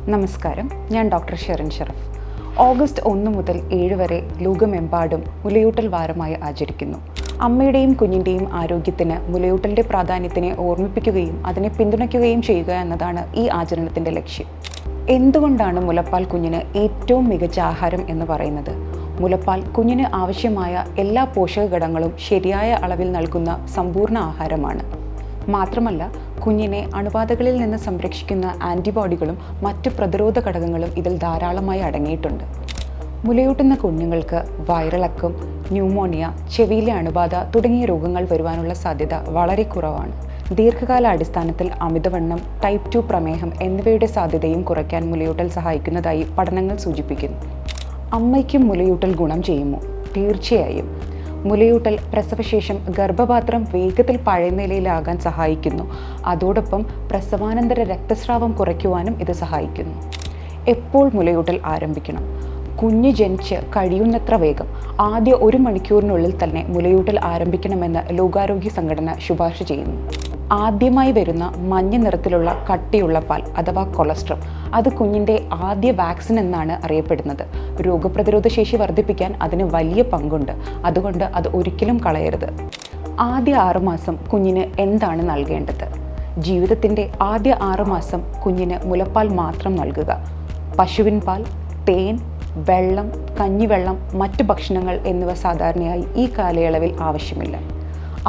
നമസ്കാരം, ഞാൻ doctor Sherin Sharaf. August 1 മുതൽ 7 വരെ ലോകമെമ്പാടും മുലയൂട്ടൽ വാരമായി ആചരിക്കുന്നു. അമ്മയുടെയും കുഞ്ഞിൻ്റെയും ആരോഗ്യത്തിന് മുലയൂട്ടലിൻ്റെ പ്രാധാന്യത്തിനെ ഓർമ്മിപ്പിക്കുകയും അതിനെ പിന്തുണയ്ക്കുകയും ചെയ്യുക എന്നതാണ് ഈ ആചരണത്തിൻ്റെ ലക്ഷ്യം. എന്തുകൊണ്ടാണ് മുലപ്പാൽ കുഞ്ഞിന് ഏറ്റവും മികച്ച ആഹാരം എന്ന് പറയുന്നത്? മുലപ്പാൽ കുഞ്ഞിന് ആവശ്യമായ എല്ലാ പോഷക ഘടകങ്ങളും ശരിയായ അളവിൽ നൽകുന്ന സമ്പൂർണ്ണ ആഹാരമാണ്. മാത്രമല്ല, കുഞ്ഞിനെ അണുബാധകളിൽ നിന്ന് സംരക്ഷിക്കുന്ന ആൻറ്റിബോഡികളും മറ്റ് പ്രതിരോധ ഘടകങ്ങളും ഇതിൽ ധാരാളമായി അടങ്ങിയിട്ടുണ്ട്. മുലയൂട്ടുന്ന കുഞ്ഞുങ്ങൾക്ക് വയറിളക്കം, ന്യൂമോണിയ, ചെവിയിലെ അണുബാധ തുടങ്ങിയ രോഗങ്ങൾ വരുവാനുള്ള സാധ്യത വളരെ കുറവാണ്. ദീർഘകാല അടിസ്ഥാനത്തിൽ അമിതവണ്ണം, ടൈപ്പ് 2 പ്രമേഹം എന്നിവയുടെ സാധ്യതയും കുറയ്ക്കാൻ മുലയൂട്ടൽ സഹായിക്കുന്നതായി പഠനങ്ങൾ സൂചിപ്പിക്കുന്നു. അമ്മയ്ക്കും മുലയൂട്ടൽ ഗുണം ചെയ്യുമോ? തീർച്ചയായും. മുലയൂട്ടൽ പ്രസവശേഷം ഗർഭപാത്രം വേഗത്തിൽ പഴയ നിലയിലാകാൻ സഹായിക്കുന്നു. അതോടൊപ്പം പ്രസവാനന്തര രക്തസ്രാവം കുറയ്ക്കുവാനും ഇത് സഹായിക്കുന്നു. എപ്പോൾ മുലയൂട്ടൽ ആരംഭിക്കണം? കുഞ്ഞ് ജനിച്ച് കഴിയുന്നത്ര വേഗം ആദ്യ 1 മണിക്കൂറിനുള്ളിൽ തന്നെ മുലയൂട്ടൽ ആരംഭിക്കണമെന്ന് ലോകാരോഗ്യ സംഘടന ശുപാർശ ചെയ്യുന്നു. ആദ്യമായി വരുന്ന മഞ്ഞ നിറത്തിലുള്ള കട്ടിയുള്ള പാൽ അഥവാ കൊളസ്ട്രം, അത് കുഞ്ഞിൻ്റെ ആദ്യ വാക്സിൻ എന്നാണ് അറിയപ്പെടുന്നത്. രോഗപ്രതിരോധ ശേഷി വർദ്ധിപ്പിക്കാൻ അതിന് വലിയ പങ്കുണ്ട്. അതുകൊണ്ട് അത് ഒരിക്കലും കളയരുത്. ആദ്യ 6 മാസം കുഞ്ഞിന് എന്താണ് നൽകേണ്ടത്? ജീവിതത്തിൻ്റെ ആദ്യ 6 മാസം കുഞ്ഞിന് മുലപ്പാൽ മാത്രം നൽകുക. പശുവിൻ പാൽ, തേൻ, വെള്ളം, കഞ്ഞിവെള്ളം, മറ്റ് ഭക്ഷണങ്ങൾ എന്നിവ സാധാരണയായി ഈ കാലയളവിൽ ആവശ്യമില്ല.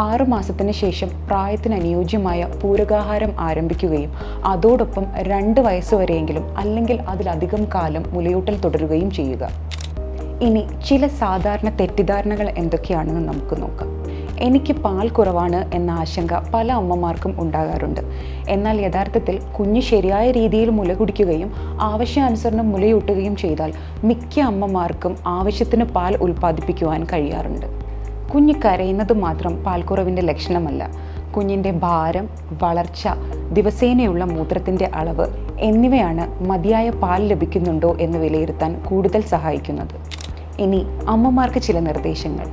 6 മാസത്തിന് ശേഷം പ്രായത്തിന് അനുയോജ്യമായ പൂരകാഹാരം ആരംഭിക്കുകയും അതോടൊപ്പം 2 വയസ്സുവരെയെങ്കിലും അല്ലെങ്കിൽ അതിലധികം കാലം മുലയൂട്ടൽ തുടരുകയും ചെയ്യുക. ഇനി ചില സാധാരണ തെറ്റിദ്ധാരണകൾ എന്തൊക്കെയാണെന്ന് നമുക്ക് നോക്കാം. എനിക്ക് പാൽ കുറവാണ് എന്ന ആശങ്ക പല അമ്മമാർക്കും ഉണ്ടാകാറുണ്ട്. എന്നാൽ യഥാർത്ഥത്തിൽ കുഞ്ഞ് ശരിയായ രീതിയിൽ മുല കുടിക്കുകയും ആവശ്യാനുസരണം മുലയൂട്ടുകയും ചെയ്താൽ മിക്ക അമ്മമാർക്കും ആവശ്യത്തിന് പാൽ ഉൽപ്പാദിപ്പിക്കുവാൻ കഴിയാറുണ്ട്. കുഞ്ഞ് കരയുന്നത് മാത്രം പാൽക്കുറവിൻ്റെ ലക്ഷണമല്ല. കുഞ്ഞിൻ്റെ ഭാരം, വളർച്ച, ദിവസേനയുള്ള മൂത്രത്തിൻ്റെ അളവ് എന്നിവയാണ് മതിയായ പാൽ ലഭിക്കുന്നുണ്ടോ എന്ന് വിലയിരുത്താൻ കൂടുതൽ സഹായിക്കുന്നത്. ഇനി അമ്മമാർക്ക് ചില നിർദ്ദേശങ്ങൾ.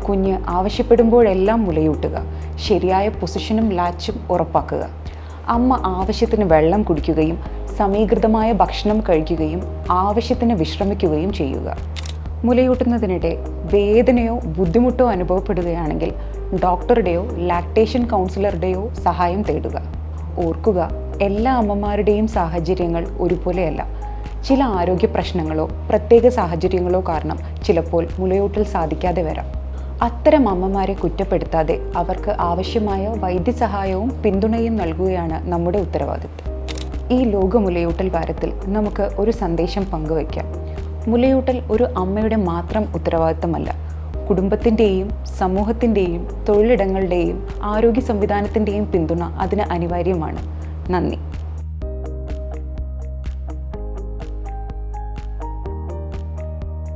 കുഞ്ഞ് ആവശ്യപ്പെടുമ്പോഴെല്ലാം മുലയൂട്ടുക. ശരിയായ പൊസിഷനും ലാച്ചും ഉറപ്പാക്കുക. അമ്മ ആവശ്യത്തിന് വെള്ളം കുടിക്കുകയും സമീകൃതമായ ഭക്ഷണം കഴിക്കുകയും ആവശ്യത്തിന് വിശ്രമിക്കുകയും ചെയ്യുക. മുലയൂട്ടുന്നതിനിടെ വേദനയോ ബുദ്ധിമുട്ടോ അനുഭവപ്പെടുകയാണെങ്കിൽ ഡോക്ടറുടെയോ ലാക്ടേഷൻ കൗൺസിലറുടെയോ സഹായം തേടുക. ഓർക്കുക, എല്ലാ അമ്മമാരുടെയും സാഹചര്യങ്ങൾ ഒരുപോലെയല്ല. ചില ആരോഗ്യ പ്രശ്നങ്ങളോ പ്രത്യേക സാഹചര്യങ്ങളോ കാരണം ചിലപ്പോൾ മുലയൂട്ടൽ സാധിക്കാതെ വരാം. അത്തരം അമ്മമാരെ കുറ്റപ്പെടുത്താതെ അവർക്ക് ആവശ്യമായ വൈദ്യസഹായവും പിന്തുണയും നൽകുകയാണ് നമ്മുടെ ഉത്തരവാദിത്വം. ഈ ലോക മുലയൂട്ടൽ വാരത്തിൽ നമുക്ക് ഒരു സന്ദേശം പങ്കുവയ്ക്കാം. മുലയൂട്ടൽ ഒരു അമ്മയുടെ മാത്രം ഉത്തരവാദിത്തമല്ല. കുടുംബത്തിൻ്റെയും സമൂഹത്തിൻ്റെയും തൊഴിലിടങ്ങളുടെയും ആരോഗ്യ സംവിധാനത്തിൻ്റെയും പിന്തുണ അതിന് അനിവാര്യമാണ്. നന്ദി.